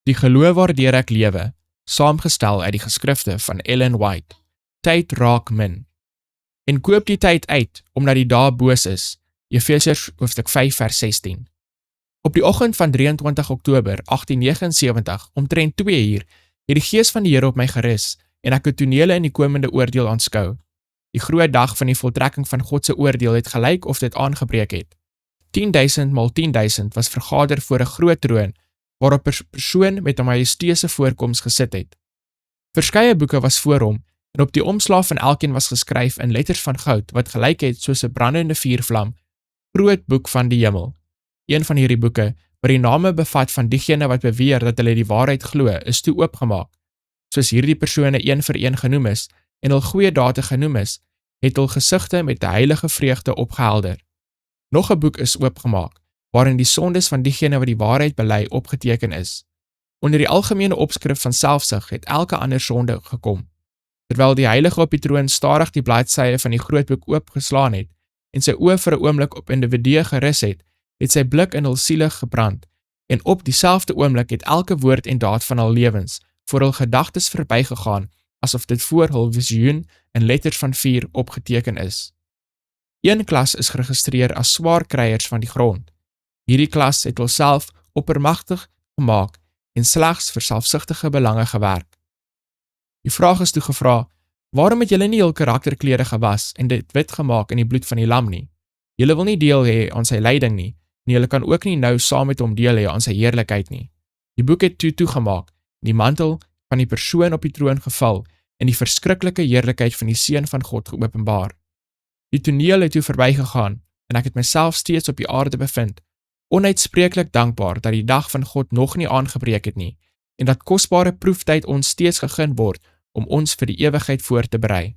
Die geloof waardeur ek lewe, saamgestel uit die geskrifte van Ellen White. Tyd raak min. En koop die tyd uit, omdat die dae boos is. Efesiërs hoofstuk 5 vers 16. Op die oggend van 23 Oktober 1879, omtrent 2 uur, het die gees van die Here op my gerus, en ek het tonele in die komende oordeel aanskou. Die groot dag van die voltrekking van God se oordeel het gelyk of dit aangebreek het. 10.000 maal 10.000 was vergader voor 'n groot troon, waarop 'n persoon met 'n majesteuse voorkoms gesit het. Verskeie boeke was voor hom, en op die omslag van elkeen was geskryf in letters van goud, wat gelyk het soos 'n brandende vuurvlam, groot boek van die hemel. Een van hierdie boeke, wat die name bevat van diegene wat beweer dat hulle die waarheid glo, is toe oopgemaak. Soos hierdie persone een vir een genoem is, en hul goeie dade genoem is, het hul gesigte met 'n heilige vreugde opgehelder. Nog 'n boek is oopgemaak, waarin die sondes van diegene wat die waarheid bely opgeteken is. Onder die algemene opskrif van selfsug het elke ander sonde gekom. Terwyl die heilige op die troon stadig die bladsye van die groot boek oopgeslaan het, en sy oë vir 'n oomblik op individue gerus het sy blik in hul siele gebrand, en op dieselfde oomblik het elke woord en daad van hul lewens voor hul gedagtes verbygegaan, asof dit voor hul visioen in letters van vuur opgeteken is. Een klas is geregistreer as swaarkryers van die grond. Hierdie klas het hulself oppermagtig gemaak en slegs vir selfsugtige belange gewerk. Die vraag is toe gevra, waarom het julle nie hul karakterklere gewas en dit wit gemaak in die bloed van die lam nie? Julle wil nie deel hê aan sy lyding nie, en julle kan ook nie nou saam met hom deel hê aan sy heerlikheid nie. Die boek het toegemaak, die mantel van die persoon op die troon geval, en die verskriklike heerlikheid van die Seun van God geopenbaar. Die toneel het toe verbygegaan, en ek het myself steeds op die aarde bevind, onuitspreeklik dankbaar dat die dag van God nog nie aangebreek het nie, en dat kosbare proeftyd ons steeds gegeen word om ons vir die ewigheid voor te berei.